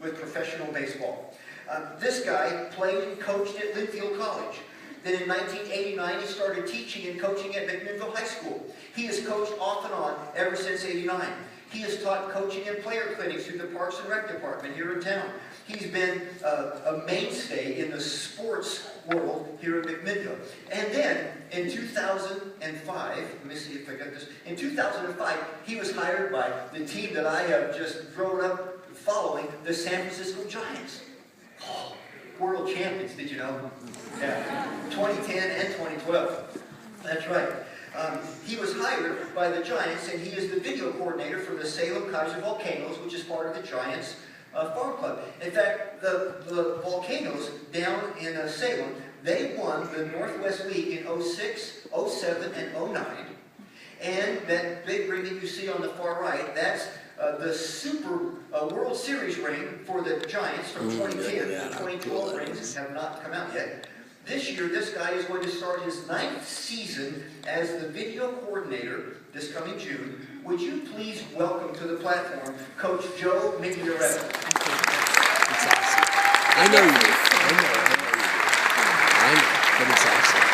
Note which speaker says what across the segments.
Speaker 1: with professional baseball. This guy played and coached at Linfield College. Then in 1989, he started teaching and coaching at McMinnville High School. He has coached off and on ever since '89. He has taught coaching and player clinics through the Parks and Rec Department here in town. He's been a mainstay in the sports world here at McMinnville. And then in 2005, let me see if I got this. In 2005, he was hired by the team that I have just grown up following, the San Francisco Giants. Oh, world champions, did you know? Yeah, 2010 and 2012. That's right. He was hired by the Giants, and he is the video coordinator for the Salem Kaiser Volcanoes, which is part of the Giants farm club. In fact, the Volcanoes down in Salem, they won the Northwest League in '06, '07, and '09. And that big ring that you see on the far right, that's the Super World Series ring for the Giants from 2010. The 2012 rings have not come out yet. This year, this guy is going to start his 9th season as the video coordinator this coming June. Would you please welcome to the platform Coach Joe Miglioretto.
Speaker 2: It's awesome. I know you do. I know, but it's awesome.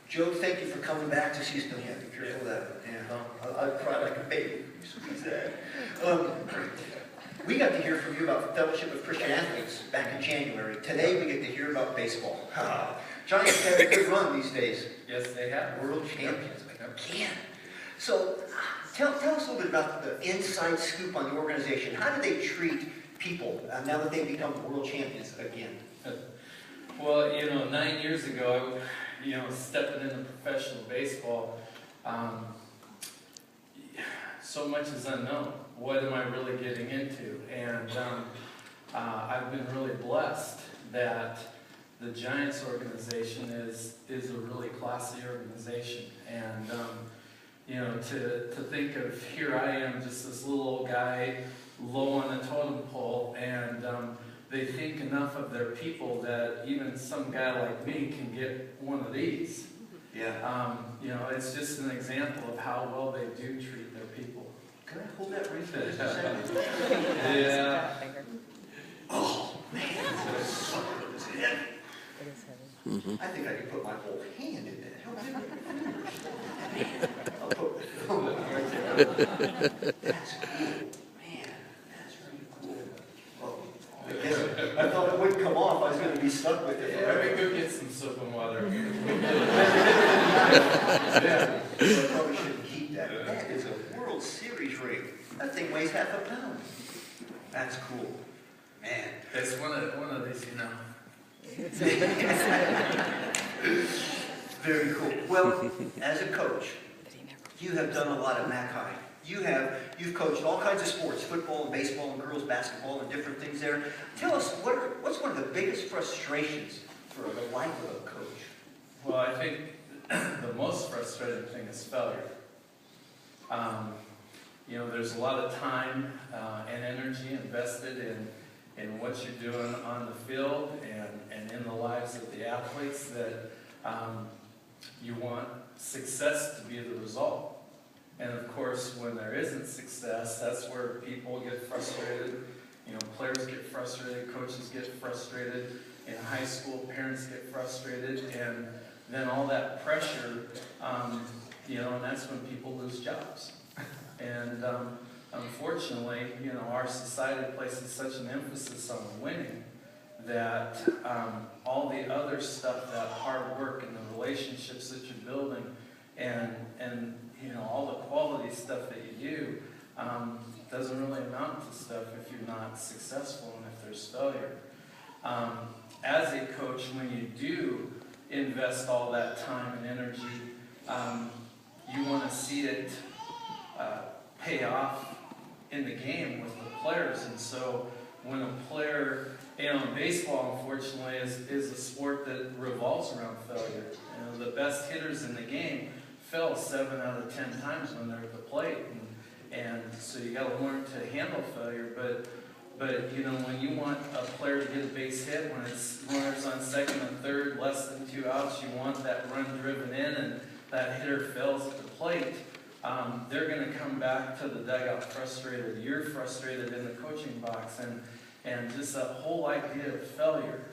Speaker 1: Joe, thank you for coming back to see us. Don't have to be careful of that. Yeah, I'll cry like a baby. Squeeze that. We got to hear from you about Fellowship of Christian Athletes back in January. Today we get to hear about baseball. Giants have a good run these days.
Speaker 3: Yes, they have.
Speaker 1: World champions again. So tell us a little bit about the inside scoop on the organization. How do they treat people now that they've become world champions again?
Speaker 3: Well, 9 years ago, stepping into professional baseball, so much is unknown. What am I really getting into? And I've been really blessed that the Giants organization is a really classy organization. And to think of, here I am, just this little old guy, low on the totem pole, and they think enough of their people that even some guy like me can get one of these.
Speaker 1: Yeah.
Speaker 3: It's just an example of how well they do treat their people.
Speaker 1: Can I hold that ring for just a second?
Speaker 3: Yeah.
Speaker 1: Oh, man. It's heavy. I think I could put my whole hand in there. I'll put the phone right there. That's cool. Man, that's really cool. Well, I guess I thought it wouldn't come off. I was going to be stuck with it.
Speaker 3: Yeah, we go get some soap and water.
Speaker 1: Yeah. I probably shouldn't keep that. That is a World Series ring. That thing weighs half a pound. That's cool. Man.
Speaker 3: It's one of these,
Speaker 1: Very cool. Well, as a coach, you have done a lot at Mac High. You've coached all kinds of sports, football and baseball and girls basketball and different things there. Tell us, what's one of the biggest frustrations for the life of a coach?
Speaker 3: Well, I think the most frustrating thing is failure. There's a lot of time and energy invested in what you're doing on the field and in the lives of the athletes that you want success to be the result. And of course, when there isn't success, that's where people get frustrated. Players get frustrated, coaches get frustrated. In high school, parents get frustrated, and then all that pressure, and that's when people lose jobs. And unfortunately, our society places such an emphasis on winning that all the other stuff, that hard work and the relationships that you're building, and all the quality stuff that you do, doesn't really amount to stuff if you're not successful and if there's failure. As a coach, when you do invest all that time and energy, you want to see it pay off in the game with the players. And so when a player, baseball unfortunately is a sport that revolves around failure. The best hitters in the game fail 7 out of 10 times when they're at the plate, and so you got to learn to handle failure. But when you want a player to get a base hit, when it's runners on second and third, less than 2 outs, you want that run driven in, and that hitter fails at the plate. they're going to come back to the dugout frustrated. You're frustrated in the coaching box, and just that whole idea of failure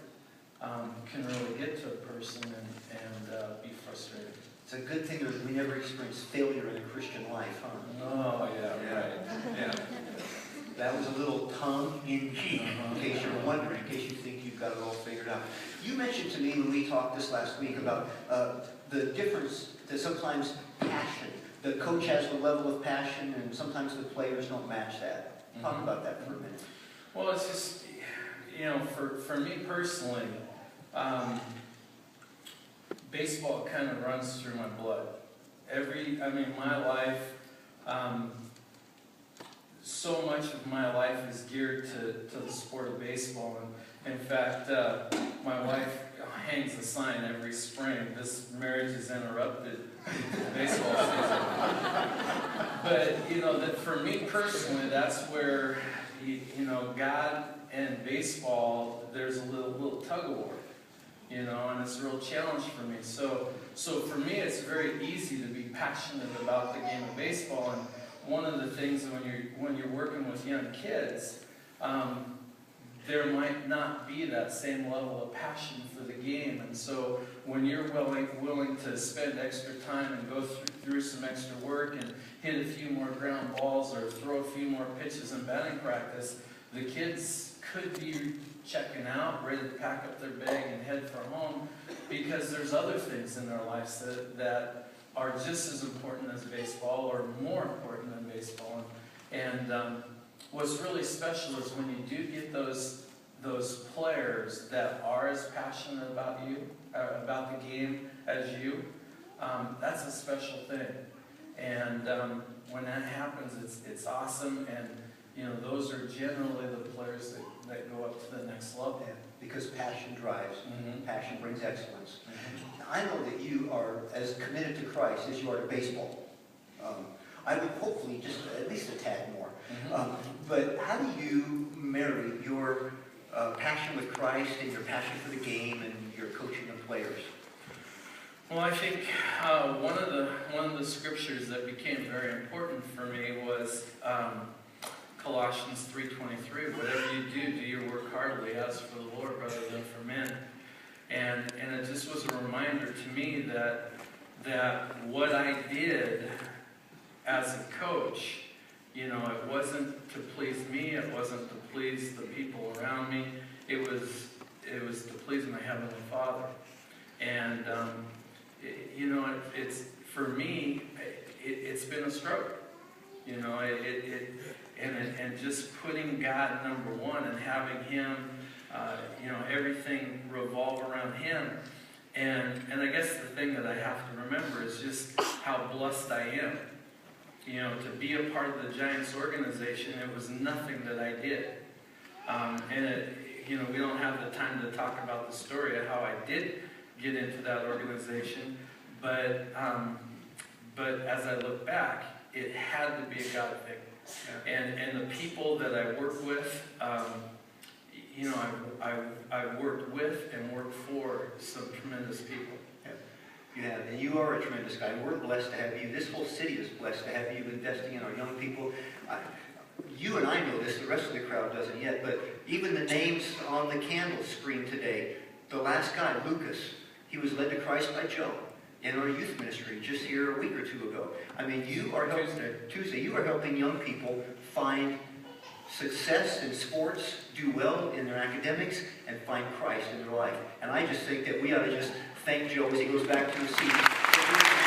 Speaker 3: can really get to a person and be frustrated.
Speaker 1: It's a good thing that we never experience failure in a Christian life, huh?
Speaker 3: Oh, yeah, right. Yeah.
Speaker 1: That was a little tongue-in-cheek, in case you're wondering, in case you think you've got it all figured out. You mentioned to me when we talked this last week about the difference that sometimes passion. The coach has a level of passion, and sometimes the players don't match that. Talk about that for a minute.
Speaker 3: Well, it's just, for me personally, baseball kind of runs through my blood. My life, so much of my life is geared to the sport of baseball. And in fact, my wife hangs a sign every spring, "This marriage is interrupted due to baseball season." But, that for me personally, that's where, God and baseball, there's a little tug of war. And it's a real challenge for me. So for me, it's very easy to be passionate about the game of baseball. And one of the things when you're working with young kids, there might not be that same level of passion for the game. And so when you're willing to spend extra time and go through some extra work and hit a few more ground balls or throw a few more pitches in batting practice, the kids could be checking out, ready to pack up their bag and head for home, because there's other things in their lives that are just as important as baseball or more important than baseball. And what's really special is when you do get those players that are as passionate about the game as you, that's a special thing. And when that happens, it's awesome. And those are generally the players that go up to the next level.
Speaker 1: Yeah, because passion drives.
Speaker 3: Mm-hmm.
Speaker 1: Passion brings excellence.
Speaker 3: Mm-hmm.
Speaker 1: I know that you are as committed to Christ as you are to baseball. I would hopefully just at least a tad more.
Speaker 3: Mm-hmm.
Speaker 1: But how do you marry your passion with Christ and your passion for the game and your coaching of players?
Speaker 3: Well, I think one of the scriptures that became very important for me was Colossians 3:23. Whatever you do your work heartily as for the Lord rather than for men. And it just was a reminder to me that what I did as a coach, it wasn't to please me, it wasn't to please the people around me, it was to please my Heavenly Father. And it's for me, it's been a struggle. And just putting God number one and having Him, everything revolve around Him. And I guess the thing that I have to remember is just how blessed I am. To be a part of the Giants organization, it was nothing that I did. We don't have the time to talk about the story of how I did get into that organization, but as I look back, it had to be a God thing. And the people that I work with, I worked with and worked for some tremendous people.
Speaker 1: You have, and you are a tremendous guy. We're blessed to have you. This whole city is blessed to have you investing in our young people. You and I know this, the rest of the crowd doesn't yet, but even the names on the candle screen today, the last guy, Lucas, he was led to Christ by Joe in our youth ministry just here a week or two ago. You are Tuesday, you are helping young people find success in sports, do well in their academics, and find Christ in their life. And I just think that we ought to just thank Joe as he goes back to his seat.